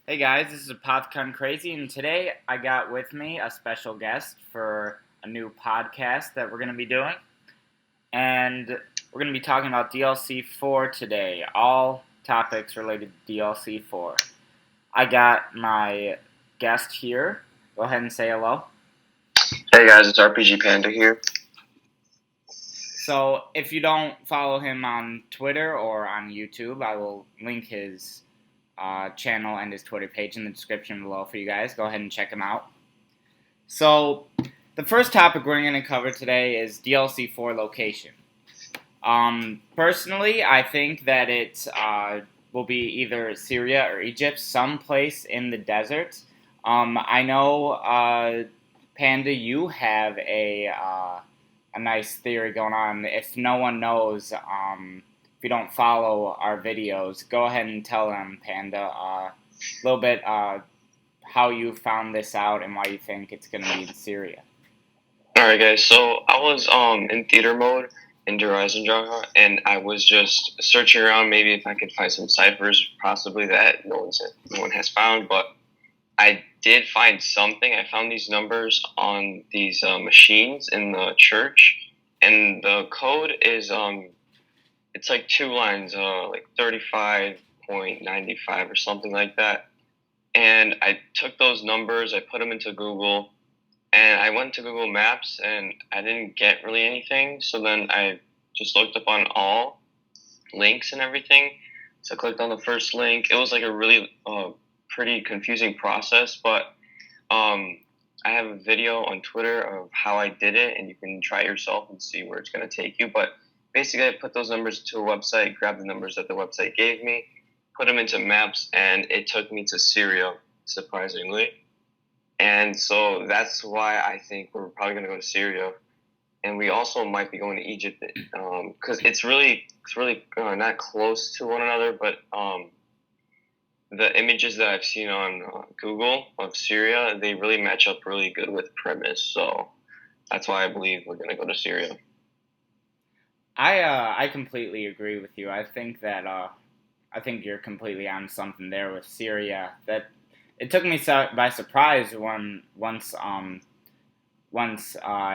Hey guys, this is ApothiconCrazy, and today I got with me a special guest for a new podcast that we're going to be doing. And we're going to be talking about DLC 4 today, all topics related to DLC 4. I got my guest here. Go ahead and say hello. Hey guys, it's RPG Panda here. So, if you don't follow him on Twitter or on YouTube, I will link his channel and his Twitter page in the description below for you guys. Go ahead and check him out. So, the first topic we're going to cover today is DLC 4 location. Personally, I think that it will be either Syria or Egypt, someplace in the desert. I know, Panda, you have a nice theory going on. If no one knows, if you don't follow our videos, go ahead and tell them, Panda, a little bit how you found this out and why you think it's going to be in Syria. Alright guys, so I was in theater mode in Horizon Jaga, and I was just searching around maybe if I could find some ciphers possibly that no one has found, but I did find something. I found these numbers on these machines in the church, and the code is it's like two lines, like 35.95 or something like that. And I took those numbers, I put them into Google, and I went to Google Maps, and I didn't get really anything. So then I just looked up on all links and everything. So I clicked on the first link. It was like a really pretty confusing process, but I have a video on Twitter of how I did it, and you can try it yourself and see where it's going to take you. But basically, I put those numbers to a website, grabbed the numbers that the website gave me, put them into maps, and it took me to Syria, surprisingly. And so that's why I think we're probably going to go to Syria. And we also might be going to Egypt because it's really not close to one another, but the images that I've seen on Google of Syria, they really match up really good with premise. So that's why I believe we're going to go to Syria. I completely agree with you. I think that I think you're completely on something there with Syria. That it took me by surprise when once I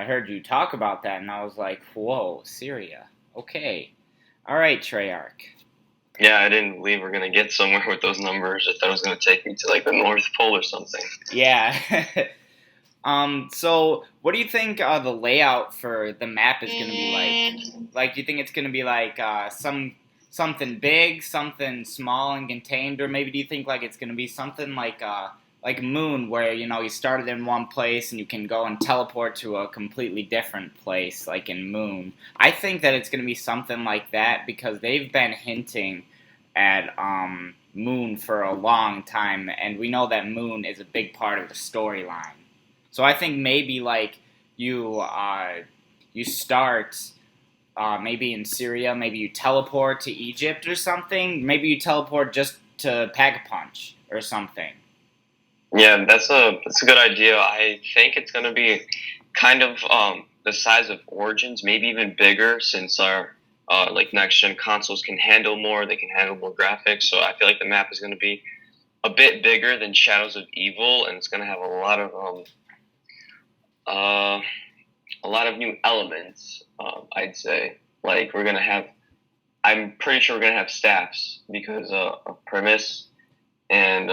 heard you talk about that, and I was like, "Whoa, Syria? Okay, all right, Treyarch." Yeah, I didn't believe we're going to get somewhere with those numbers. I thought it was going to take me to like the North Pole or something. Yeah. So what do you think the layout for the map is going to be like? Like, do you think it's going to be like something big, something small and contained, or maybe do you think like it's going to be something like Moon, where you started in one place and you can go and teleport to a completely different place, like in Moon? I think that it's going to be something like that because they've been hinting at Moon for a long time, and we know that Moon is a big part of the storyline. So I think maybe like you start maybe in Syria, maybe you teleport to Egypt or something. Maybe you teleport just to Pack a Punch or something. Yeah, that's a good idea. I think it's going to be kind of the size of Origins, maybe even bigger, since our like next gen consoles can handle more. They can handle more graphics. So I feel like the map is going to be a bit bigger than Shadows of Evil, and it's going to have uh, a lot of new elements. I'd say like we're going to have. I'm pretty sure we're going to have staffs because of premise. And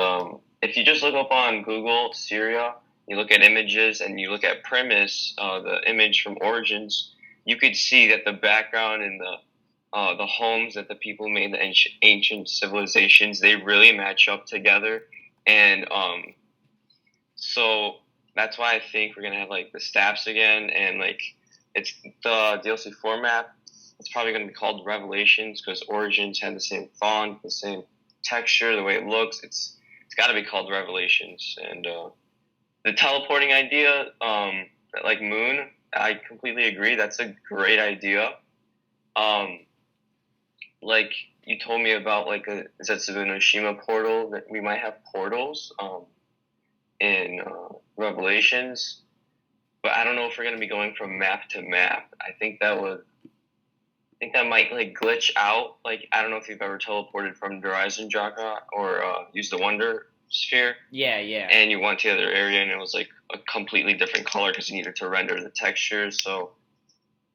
if you just look up on Google Syria, you look at images and you look at premise, the image from Origins, you could see that the background and the homes that the people made in the ancient civilizations, they really match up together. And so that's why I think we're gonna have like the staffs again, and like it's the DLC format. It's probably gonna be called Revelations because Origins had the same font, the same texture, the way it looks. It's got to be called Revelations. And the teleporting idea, like Moon, I completely agree. That's a great idea. Um, like you told me about like a Zetsubunoshima portal, that we might have portals in Revelations, but I don't know if we're gonna be going from map to map. I think that might like glitch out. Like I don't know if you've ever teleported from Horizon Jaka or used the Wonder. sphere, Yeah, yeah. and you went to the other area and it was like a completely different color because you needed to render the textures. So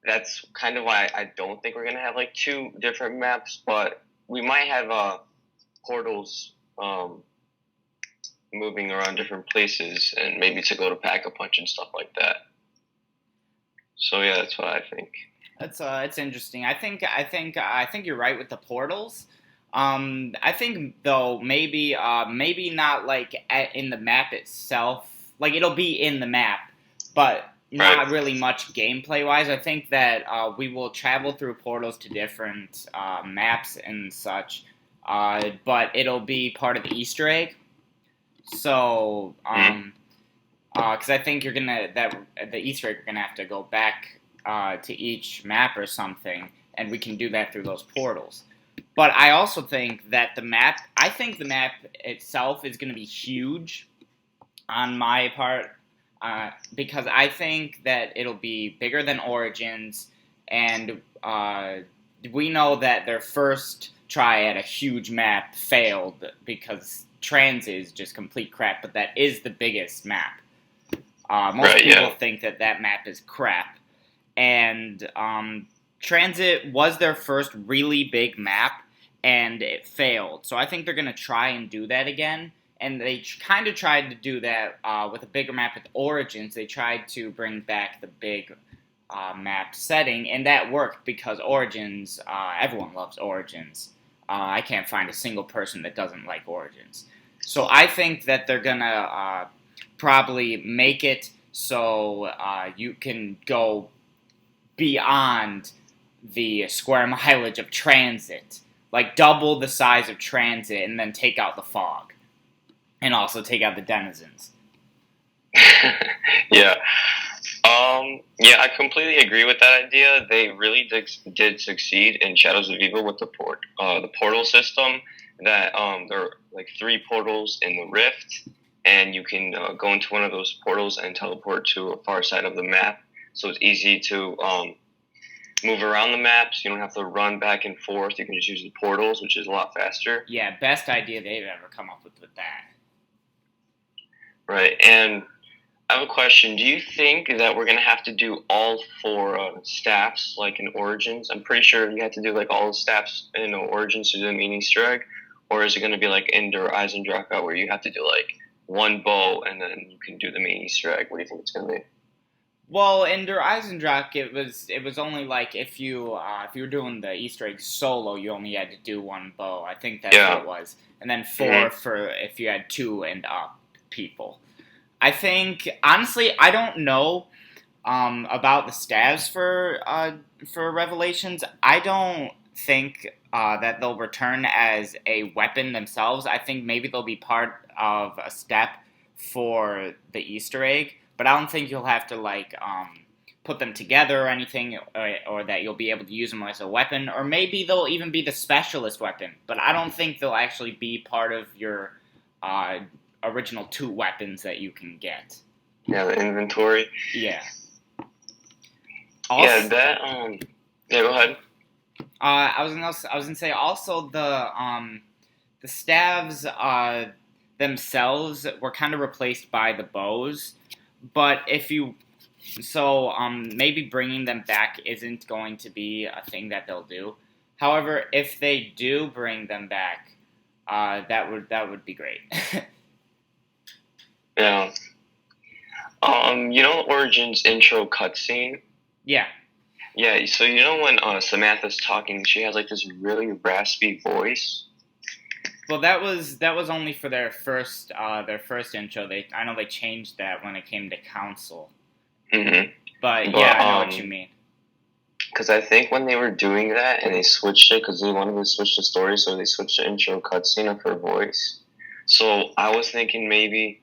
that's kind of why I don't think we're gonna have like two different maps, but we might have portals moving around different places and maybe to go to Pack-a-Punch and stuff like that. So yeah, that's what I think. That's it's interesting. I think you're right with the portals. I think though maybe not like in the map itself. Like it'll be in the map, but not Right. really much gameplay wise. I think that we will travel through portals to different maps and such. But it'll be part of the Easter egg. So because I think you're gonna that the Easter egg you're gonna have to go back to each map or something, and we can do that through those portals. But I also think that I think the map itself is going to be huge on my part, because I think that it'll be bigger than Origins, and we know that their first try at a huge map failed because Transit is just complete crap, but that is the biggest map. Most people think that map is crap. And Transit was their first really big map, and it failed. So I think they're going to try and do that again. And they kind of tried to do that with a bigger map with Origins. They tried to bring back the big map setting, and that worked because Origins, everyone loves Origins. I can't find a single person that doesn't like Origins. So I think that they're going to probably make it so you can go beyond the square mileage of Transit. Like, double the size of Transit and then take out the fog. And also take out the denizens. Yeah. Yeah, I completely agree with that idea. They really did succeed in Shadows of Evil with the portal system. That there are like 3 portals in the Rift, and you can go into one of those portals and teleport to a far side of the map. So it's easy to move around the maps. You don't have to run back and forth. You can just use the portals, which is a lot faster. Yeah, best idea they've ever come up with that. Right, and I have a question. Do you think that we're going to have to do all 4 staffs like in Origins? I'm pretty sure you have to do like all the staffs in Origins to do the main Easter egg. Or is it going to be like Ender Eisendrache where you have to do like 1 bow and then you can do the main Easter egg? What do you think it's going to be? Well, in Der Eisendrache, it was only like if you were doing the Easter egg solo, you only had to do 1 bow. I think that's what it was, and then 4 for if you had 2 and up people. I think honestly, I don't know about the staves for Revelations. I don't think that they'll return as a weapon themselves. I think maybe they'll be part of a step for the Easter egg. But I don't think you'll have to like put them together or anything, or that you'll be able to use them as a weapon, or maybe they'll even be the specialist weapon. But I don't think they'll actually be part of your original 2 weapons that you can get. Yeah, the inventory. Yeah. Also, yeah, that. Yeah, go ahead. I was gonna say also the staves themselves were kind of replaced by the bows. But maybe bringing them back isn't going to be a thing that they'll do. However, if they do bring them back, that would be great. Yeah. You know Origin's intro cutscene? Yeah. Yeah, so you know when Samantha's talking, she has like this really raspy voice? Well, that was only for their first intro. I know they changed that when it came to Council. Mm-hmm. But yeah, I know what you mean. Because I think when they were doing that and they switched it, because they wanted to switch the story, so they switched the intro cutscene of her voice. So I was thinking maybe,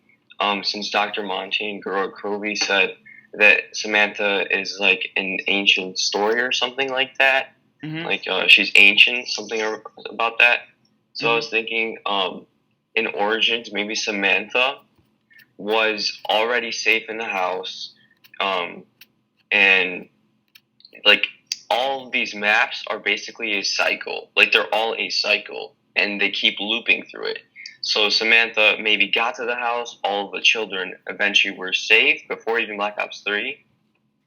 since Dr. Monty and Gerard Covey said that Samantha is like an ancient story or something like that, like she's ancient, something about that. So I was thinking, in Origins, maybe Samantha was already safe in the house, and like all of these maps are basically a cycle. Like they're all a cycle, and they keep looping through it. So Samantha maybe got to the house. All of the children eventually were safe before even Black Ops 3.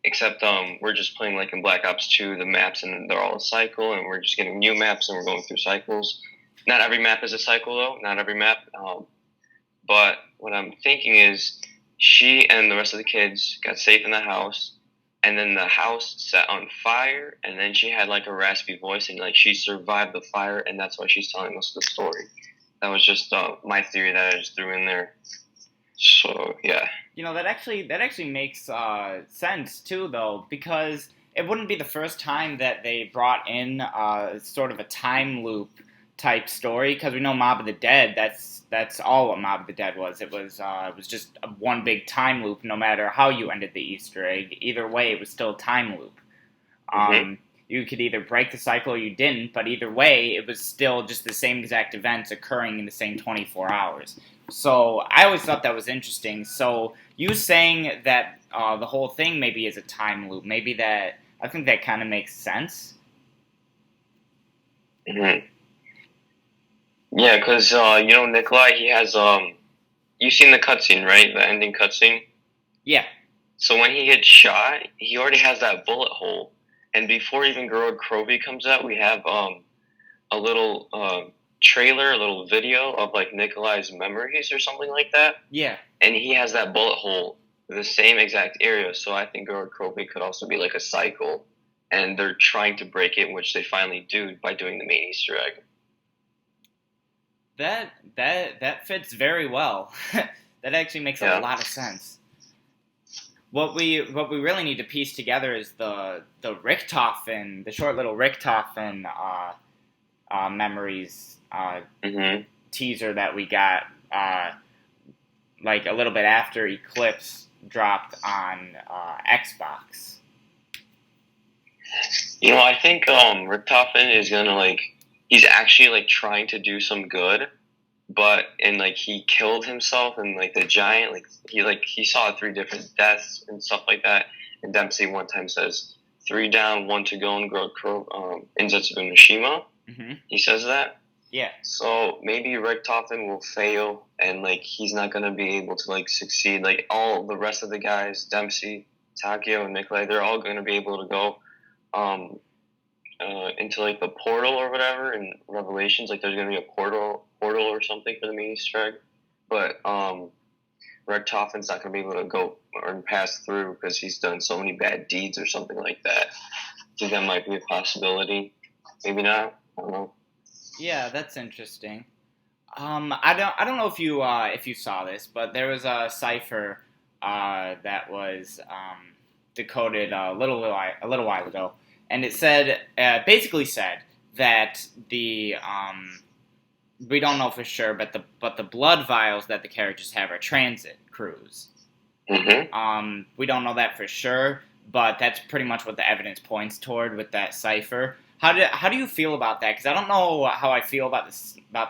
Except we're just playing like in Black Ops 2, the maps, and they're all a cycle, and we're just getting new maps, and we're going through cycles. Not every map is a cycle, though. Not every map. But what I'm thinking is she and the rest of the kids got safe in the house, and then the house set on fire, and then she had like a raspy voice, and like she survived the fire, and that's why she's telling us the story. That was just my theory that I just threw in there. So yeah. That actually makes sense too, though, because it wouldn't be the first time that they brought in sort of a time loop type story. Because we know Mob of the Dead. That's all what Mob of the Dead was. It was just one big time loop. No matter how you ended the Easter egg, either way, it was still a time loop. You could either break the cycle or you didn't, but either way, it was still just the same exact events occurring in the same 24 hours. So I always thought that was interesting. So you saying that the whole thing maybe is a time loop, I think that kind of makes sense. Mm-hmm. Yeah, because Nikolai, he has you've seen the cutscene, right? The ending cutscene. Yeah. So when he gets shot, he already has that bullet hole, and before even Gerard Croby comes out, we have a little trailer, a little video of like Nikolai's memories or something like that. Yeah. And he has that bullet hole, the same exact area. So I think Gerard Croby could also be like a cycle, and they're trying to break it, which they finally do by doing the main Easter egg. That fits very well. That actually makes a lot of sense. What we really need to piece together is the Richtofen, the short little Richtofen memories teaser that we got like a little bit after Eclipse dropped on Xbox. I think Richtofen is gonna he's actually trying to do some good, but he killed himself, and the giant he saw 3 different deaths and stuff like that. And Dempsey one time says 3 down, 1 to go in in Zetsubo Mishima. Mm-hmm. He says that. Yeah. So maybe Richtofen will fail, and he's not gonna be able to succeed. All the rest of the guys, Dempsey, Takeo, and Nikolai, they're all gonna be able to go into the portal or whatever in Revelations. There's gonna be a portal or something for the main Easter egg, but Richtofen's not gonna be able to go or pass through because he's done so many bad deeds or something like that. I think that might be a possibility. Maybe not. I don't know. Yeah, that's interesting. I don't know if you saw this, but there was a cipher that was decoded a little while ago, and it said basically said that the we don't know for sure, but the blood vials that the characters have are transit crews. Mm-hmm. We don't know that for sure, but that's pretty much what the evidence points toward with that cipher. How do you feel about that? Because I don't know how I feel about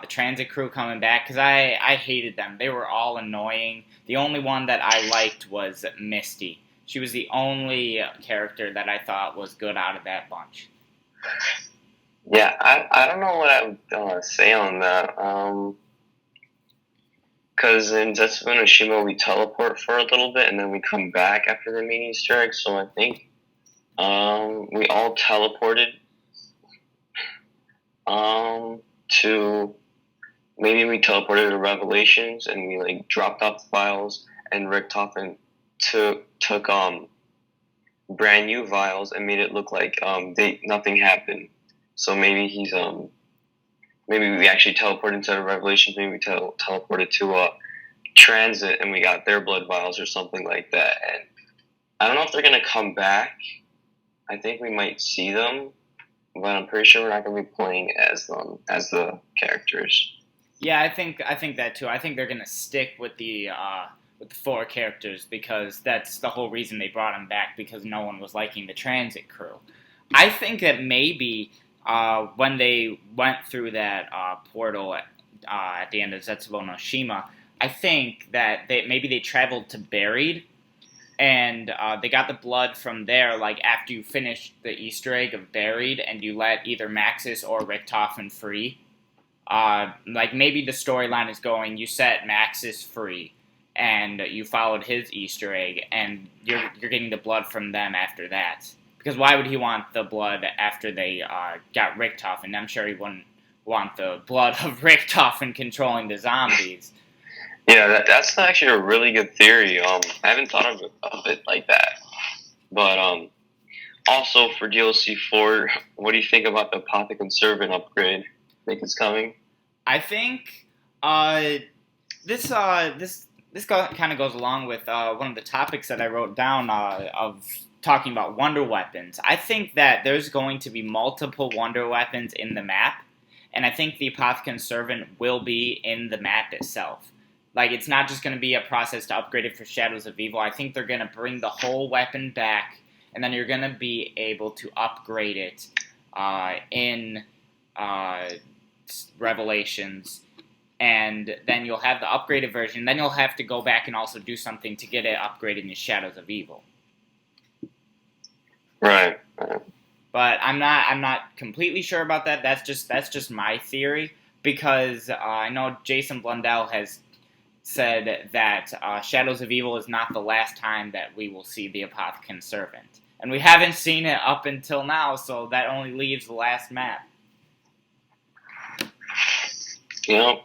the transit crew coming back, because I hated them. They were all annoying. The only one that I liked was Misty. She was the only character that I thought was good out of that bunch. Yeah, I don't know what I would say on that. Because in Zetsubo Mishima we teleport for a little bit and then we come back after the main Easter egg. So I think we all teleported to we teleported to Revelations and we dropped off the files, and Richtofen took brand new vials and made it look like nothing happened. So maybe he's maybe we actually teleported instead of Revelations. Maybe we teleported to Transit and we got their blood vials or something like that. And I don't know if they're gonna come back. I think we might see them, but I'm pretty sure we're not gonna be playing as them as the characters. Yeah, I think that too. I think they're gonna stick with the 4 characters, because that's the whole reason they brought them back, because no one was liking the transit crew. I think that maybe when they went through that portal at the end of Zetsubo Mishima, I think that they traveled to Buried, and they got the blood from there, after you finish the Easter egg of Buried, and you let either Maxis or Richtofen free. like maybe the storyline is going, you set Maxis free, and you followed his Easter egg, and you're getting the blood from them after that. Because why would he want the blood after they got Richtofen? I'm sure he wouldn't want the blood of Richtofen controlling the zombies. Yeah, that's actually a really good theory. I haven't thought of it like that. But also for DLC 4, what do you think about the ApothiconCrazy upgrade? Think it's coming? I think this kind of goes along with one of the topics that I wrote down of talking about wonder weapons. I think that there's going to be multiple wonder weapons in the map, and I think the Apothicon Servant will be in the map itself. Like, it's not just going to be a process to upgrade it for Shadows of Evil. I think they're going to bring the whole weapon back, and then you're going to be able to upgrade it in Revelations, and then you'll have the upgraded version. Then you'll have to go back and also do something to get it upgraded in Shadows of Evil. Right. But I'm not completely sure about that. That's just my theory, because I know Jason Blundell has said that Shadows of Evil is not the last time that we will see the Apothicon Servant. And we haven't seen it up until now, so that only leaves the last map. You know,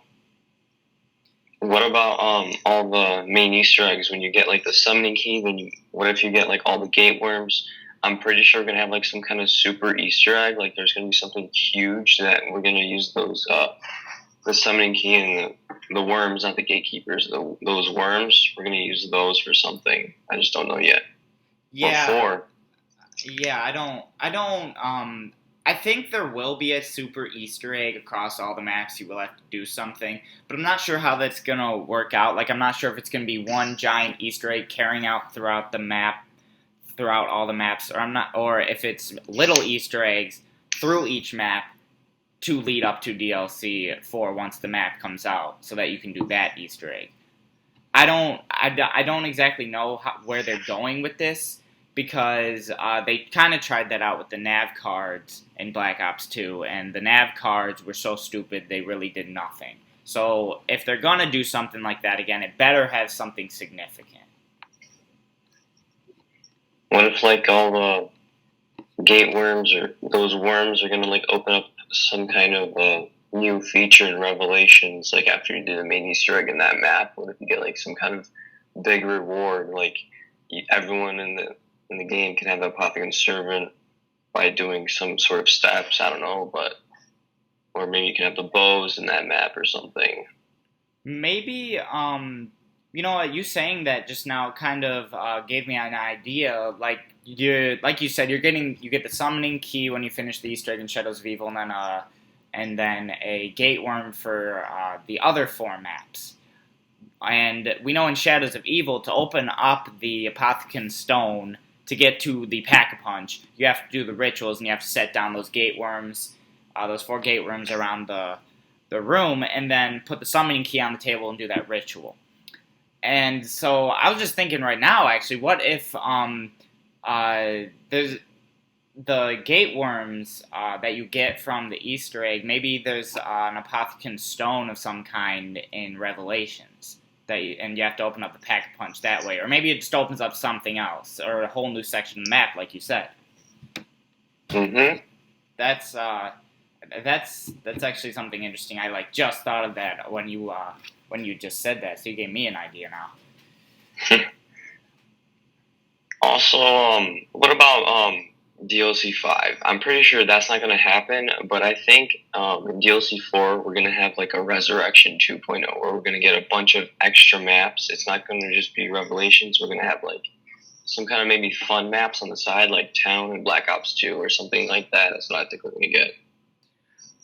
what about all the main Easter eggs? When you get like the summoning key, what if you get like all the gate worms? I'm pretty sure we're gonna have like some kind of super Easter egg. Like there's gonna be something huge that we're gonna use those the summoning key and the worms, not the gatekeepers. Those worms, we're gonna use those for something. I just don't know yet. Yeah. Yeah, I think there will be a super Easter egg across all the maps. You will have to do something, but I'm not sure how that's gonna work out. Like, I'm not sure if it's gonna be one giant Easter egg carrying out throughout the map, throughout all the maps, or if it's little Easter eggs through each map to lead up to DLC for once the map comes out, so that you can do that Easter egg. I don't exactly know where they're going with this, because they kind of tried that out with the nav cards in Black Ops 2, and the nav cards were so stupid they really did nothing. So if they're gonna do something like that again, it better have something significant. What if like all the gate worms or those worms are gonna like open up some kind of new feature in Revelations, like after you do the main Easter egg in that map? What if you get like some kind of big reward, like everyone in the game can have the Apothicon Servant by doing some sort of steps, I don't know, or maybe you can have the bows in that map or something. Maybe, you know what, you saying that just now kind of gave me an idea. Like you said, you get the summoning key when you finish the Easter egg in Shadows of Evil, and then a gate worm for the other 4 maps. And we know in Shadows of Evil, to open up the Apothicon Stone to get to the Pack-a-Punch, you have to do the rituals, and you have to set down those gate worms, those 4 gate worms around the room, and then put the summoning key on the table and do that ritual. And so I was just thinking right now, actually, what if there's the gate worms that you get from the Easter egg, maybe there's an Apothicon Stone of some kind in Revelations, and you have to open up the Pack-a-Punch that way. Or maybe it just opens up something else, or a whole new section of the map, like you said. Mm-hmm. That's actually something interesting. I just thought of that when you just said that, so you gave me an idea now. Also, what about DLC 5? I'm pretty sure that's not going to happen, but I think in DLC 4 we're going to have like a Resurrection 2.0 where we're going to get a bunch of extra maps. It's not going to just be Revelations. We're going to have like some kind of maybe fun maps on the side, like Town and Black Ops 2 or something like that. That's what I think we're going to get.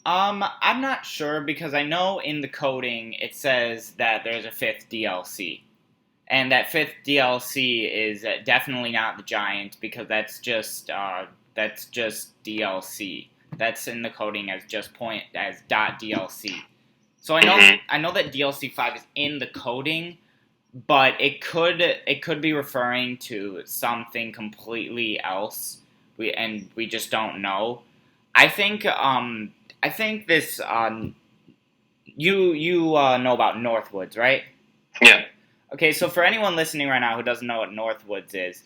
I'm not sure, because I know in the coding it says that there's a 5th DLC. And that 5th DLC is definitely not the Giant, because that's just DLC. That's in the coding as .DLC. So I know that DLC 5 is in the coding, but it could be referring to something completely else. We just don't know. I think this you know about Northwoods, right? Yeah. Okay, so for anyone listening right now who doesn't know what Northwoods is,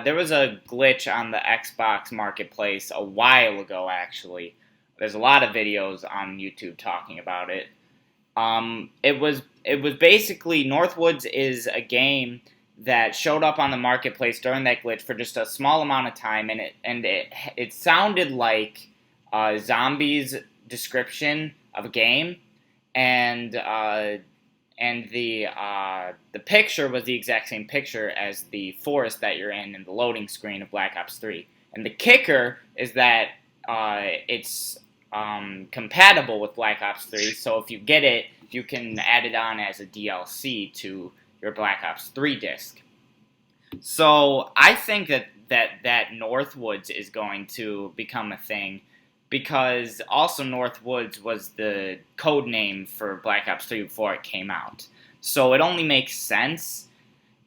there was a glitch on the Xbox Marketplace a while ago, actually. There's a lot of videos on YouTube talking about it. It was basically Northwoods is a game that showed up on the marketplace during that glitch for just a small amount of time, and it sounded like zombies description of a game, and the picture was the exact same picture as the forest that you're in the loading screen of Black Ops 3. And the kicker is that it's compatible with Black Ops 3, so if you get it, you can add it on as a DLC to your Black Ops 3 disc. So I think that Northwoods is going to become a thing, because also Northwoods was the code name for Black Ops 3 before it came out. So it only makes sense,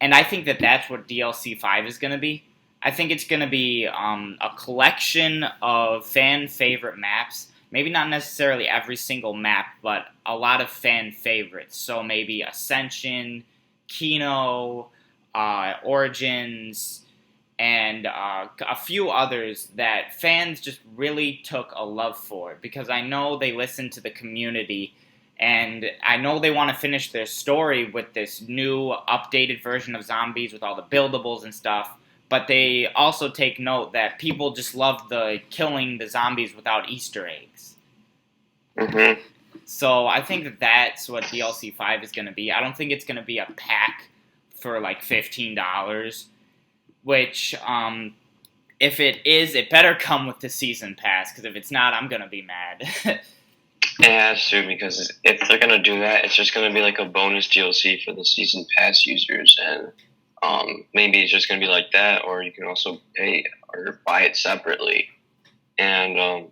and I think that that's what DLC 5 is going to be. I think it's going to be a collection of fan favorite maps. Maybe not necessarily every single map, but a lot of fan favorites. So maybe Ascension, Kino, Origins, and a few others that fans just really took a love for, because I know they listened to the community, and I know they want to finish their story with this new updated version of zombies with all the buildables and stuff, but they also take note that people just love the killing the zombies without Easter eggs. Mm-hmm. So I think that that's what DLC 5 is going to be. I don't think it's going to be a pack for like $15, which, if it is, it better come with the season pass, because if it's not, I'm going to be mad. It has to, because if they're going to do that, it's just going to be like a bonus DLC for the season pass users, and maybe it's just going to be like that, or you can also pay or buy it separately. And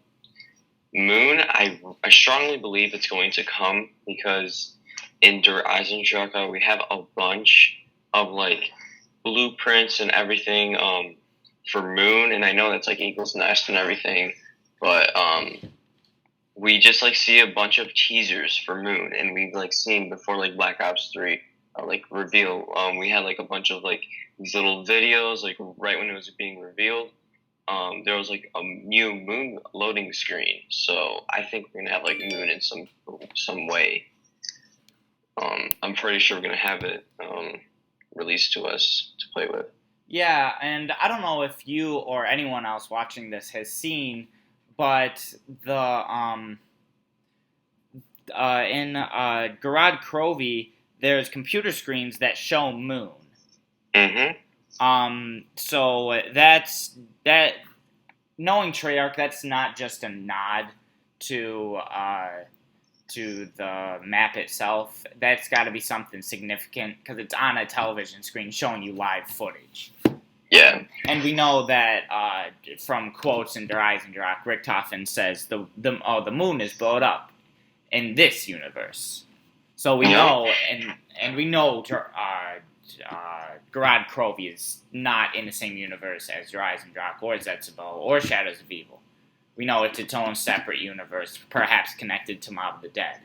Moon, I strongly believe it's going to come, because in Der Eisendrache we have a bunch of like blueprints and everything for Moon, and I know that's like Eagle's Nest and everything, but we just like see a bunch of teasers for Moon, and we've like seen before like Black Ops 3 like reveal. We had like a bunch of like these little videos like right when it was being revealed. There was like a new Moon loading screen, so I think we're gonna have like Moon in some way. I'm pretty sure we're gonna have it released to us to play with. Yeah, and I don't know if you or anyone else watching this has seen, but in Garad Crovey, there's computer screens that show Moon. Mm-hmm. So that's that. Knowing Treyarch, that's not just a nod to the map itself. That's got to be something significant, because it's on a television screen showing you live footage. Yeah. And we know that from quotes in Der Eisendrache, Richtofen says the moon is blown up in this universe. So we know, and we know Garad Crovey is not in the same universe as Der Eisendrache or Zetsubo or Shadows of Evil. We know it's its own separate universe, perhaps connected to Mob of the Dead.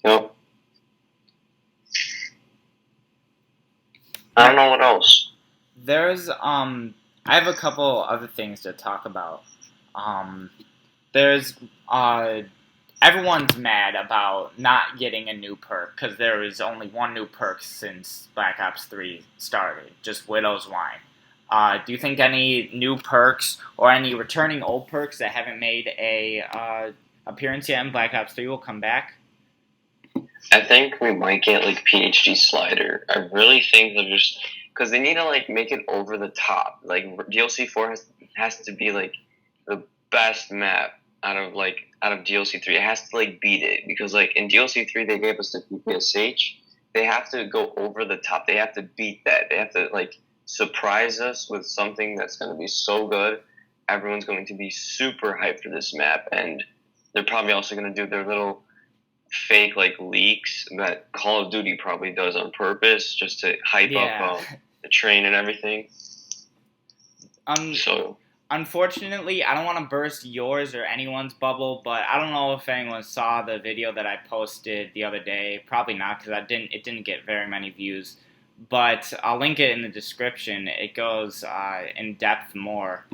Yep. I don't know what else. There's I have a couple other things to talk about. There's everyone's mad about not getting a new perk, because there is only one new perk since Black Ops 3 started, just Widow's Wine. Do you think any new perks or any returning old perks that haven't made a appearance yet in Black Ops 3 will come back? I think we might get like PhD Slider. I really think they're just, because they need to like make it over the top. Like DLC 4 has to be like the best map out of DLC 3. It has to like beat it, because like in DLC 3 they gave us the PPSH. They have to go over the top. They have to beat that. They have to like surprise us with something that's going to be so good. Everyone's going to be super hyped for this map, and they're probably also going to do their little fake like leaks that Call of Duty probably does on purpose, just to hype up the train and everything. Unfortunately, I don't want to burst yours or anyone's bubble, but I don't know if anyone saw the video that I posted the other day. Probably not, because it didn't get very many views. But I'll link it in the description. It goes in depth more.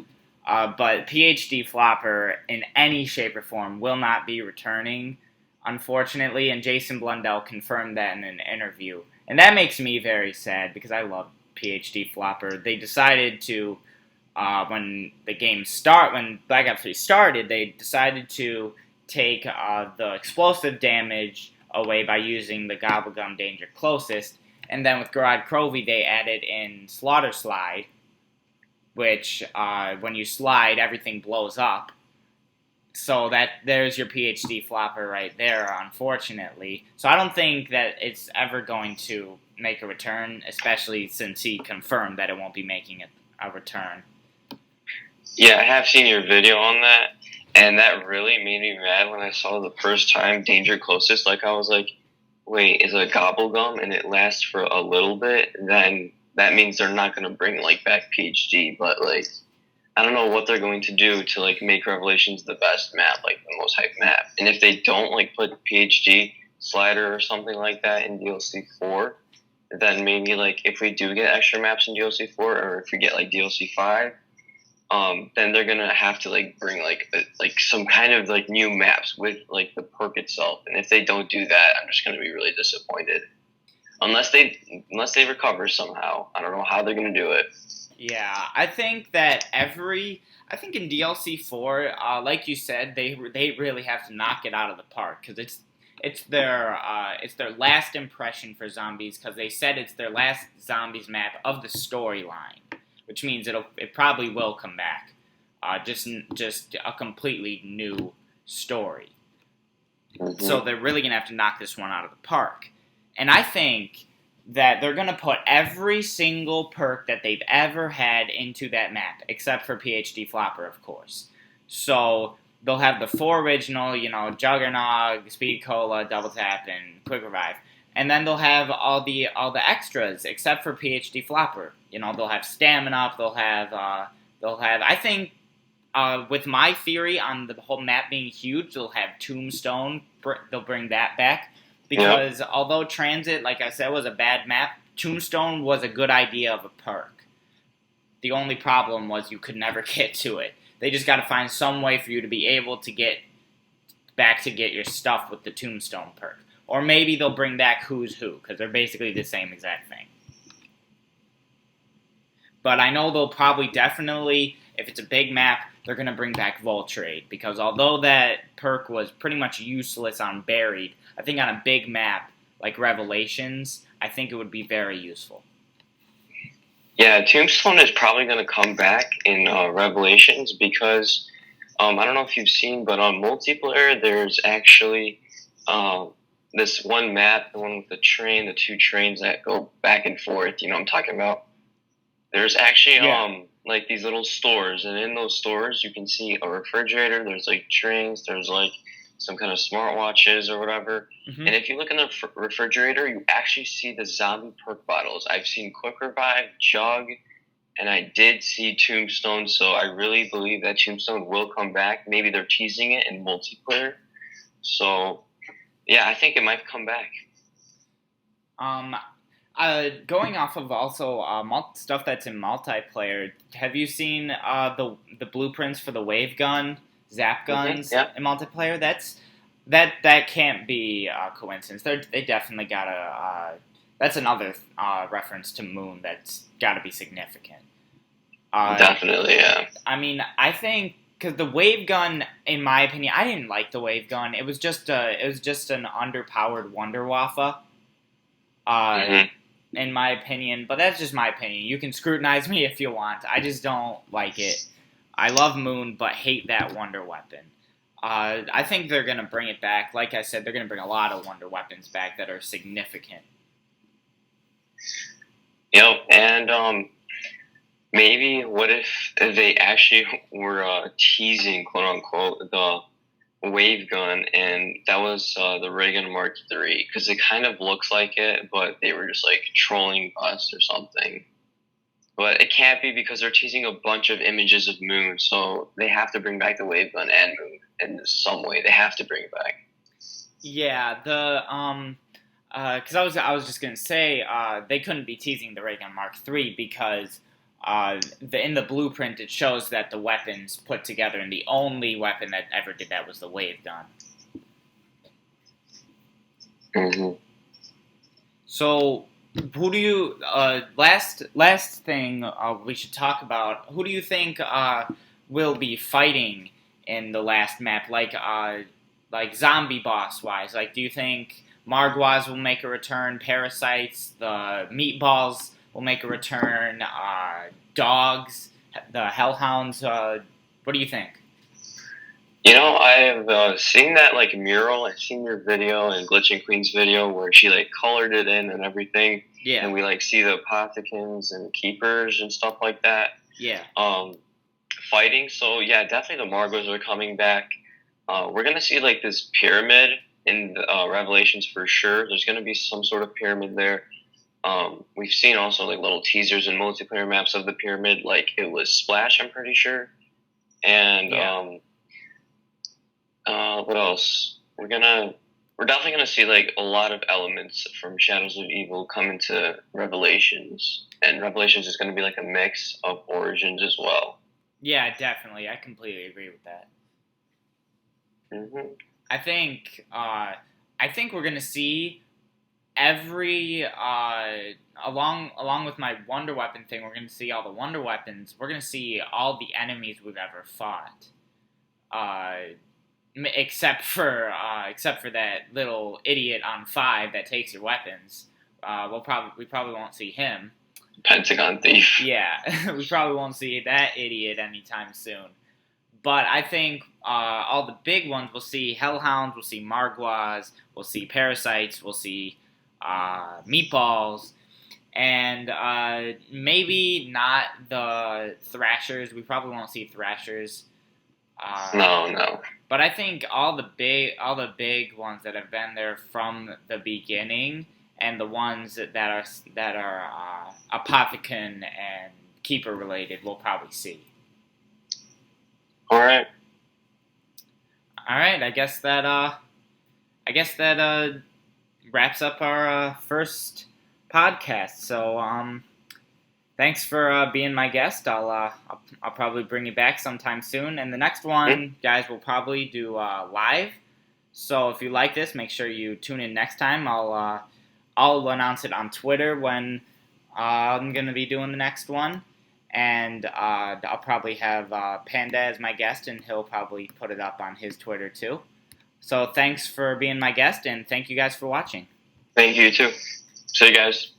But PhD Flopper, in any shape or form, will not be returning, unfortunately. And Jason Blundell confirmed that in an interview. And that makes me very sad, because I love PhD Flopper. They decided to when Black Ops 3 started, they decided to take the explosive damage away by using the Gobblegum Danger Closest, and then with Garrod Crovey they added in Slaughter Slide, which when you slide, everything blows up. So there's your PhD Flopper right there, unfortunately. So I don't think that it's ever going to make a return, especially since he confirmed that it won't be making a return. Yeah, I have seen your video on that, and that really made me mad when I saw the first time Danger Closest. Like, I was like, wait, is it Gobblegum and it lasts for a little bit? Then that means they're not going to bring, like, back PhD, but, like, I don't know what they're going to do to, like, make Revelations the best map, like, the most hyped map. And if they don't, like, put PhD Slider or something like that in DLC 4, then maybe, like, if we do get extra maps in DLC 4, or if we get, like, DLC 5, then they're gonna have to like bring like some kind of like new maps with like the perk itself. And if they don't do that, I'm just gonna be really disappointed. Unless they recover somehow, I don't know how they're gonna do it. Yeah, I think in DLC 4, like you said, they really have to knock it out of the park, because it's their last impression for zombies, because they said it's their last zombies map of the storyline, which means it probably will come back. Just a completely new story. Mm-hmm. So they're really gonna have to knock this one out of the park. And I think that they're gonna put every single perk that they've ever had into that map, except for PhD Flopper, of course. So they'll have the 4 original, Juggernog, Speed Cola, Double Tap, and Quick Revive. And then they'll have all the extras except for PhD Flopper. They'll have Stamina Up. They'll have. I think, with my theory on the whole map being huge, they'll have Tombstone. They'll bring that back, because although Transit, like I said, was a bad map, Tombstone was a good idea of a perk. The only problem was you could never get to it. They just got to find some way for you to be able to get your stuff with the Tombstone perk. Or maybe they'll bring back Who's Who, because they're basically the same exact thing. But I know they'll probably definitely, if it's a big map, they're going to bring back Voltrade, because although that perk was pretty much useless on Buried, I think on a big map like Revelations, I think it would be very useful. Yeah, Tombstone is probably going to come back in Revelations, because I don't know if you've seen, but on multiplayer there's actually this one map, the one with the 2 trains that go back and forth, you know what I'm talking about? There's actually like these little stores, and in those stores you can see a refrigerator, there's like trains, there's like some kind of smartwatches or whatever. Mm-hmm. And if you look in the refrigerator, you actually see the zombie perk bottles. I've seen Quick Revive, Jug, and I did see Tombstone, so I really believe that Tombstone will come back. Maybe they're teasing it in multiplayer. So yeah, I think it might come back. Going off of also stuff that's in multiplayer, have you seen the blueprints for the wave gun, zap guns in multiplayer? That can't be a coincidence. They definitely gotta. That's another reference to Moon that's gotta be significant. Definitely, yeah. I mean, I think. Because the wave gun, in my opinion, I didn't like the wave gun. It was just an underpowered Wonder Waffa, in my opinion. But that's just my opinion. You can scrutinize me if you want. I just don't like it. I love Moon, but hate that Wonder Weapon. I think they're gonna bring it back. Like I said, they're gonna bring a lot of Wonder Weapons back that are significant. Yep, and maybe what if they actually were teasing, quote unquote, the wave gun, and that was the Reagan Mark III, because it kind of looks like it, but they were just like trolling us or something. But it can't be because they're teasing a bunch of images of Moon, so they have to bring back the Wave Gun and Moon in some way. They have to bring it back. Yeah, because I was just gonna say they couldn't be teasing the Ray Gun Mark III because in the blueprint it shows that the weapons put together, and the only weapon that ever did that was the Wave Gun. Mm-hmm. So, who do you last thing we should talk about? Who do you think will be fighting in the last map? Like zombie boss wise. Like, do you think Margwas will make a return? Parasites, the meatballs will make a return. Dogs, the hellhounds. What do you think? I've seen that like mural. I've seen your video and Glitching Queen's video where she like colored it in and everything. Yeah. And we like see the Apothicons and Keepers and stuff like that. Yeah. Fighting. So yeah, definitely the Margos are coming back. We're gonna see like this pyramid in the, Revelations for sure. There's gonna be some sort of pyramid there. We've seen also like little teasers and multiplayer maps of the pyramid. Like it was Splash, I'm pretty sure. And what else? We're definitely gonna see like a lot of elements from Shadows of Evil come into Revelations, and Revelations is gonna be like a mix of Origins as well. Yeah, definitely. I completely agree with that. Mm-hmm. I think we're gonna see every along with my Wonder Weapon thing. We're gonna see all the Wonder Weapons. We're gonna see all the enemies we've ever fought. Except for that little idiot on 5 that takes your weapons. We probably won't see him. Pentagon Thief. Yeah, we probably won't see that idiot anytime soon. But I think all the big ones, we'll see Hellhounds, we'll see Margwas, we'll see Parasites, we'll see Meatballs, and maybe not the Thrashers. We probably won't see Thrashers. No. But I think all the big ones that have been there from the beginning, and the ones that are Apothicon and Keeper related, we'll probably see. All right. I guess that wraps up our first podcast. So thanks for being my guest. I'll probably bring you back sometime soon. And the next one, guys, we'll probably do live. So if you like this, make sure you tune in next time. I'll announce it on Twitter when I'm gonna be doing the next one, and I'll probably have Panda as my guest, and he'll probably put it up on his Twitter too. So thanks for being my guest, and thank you guys for watching. Thank you too. See you guys.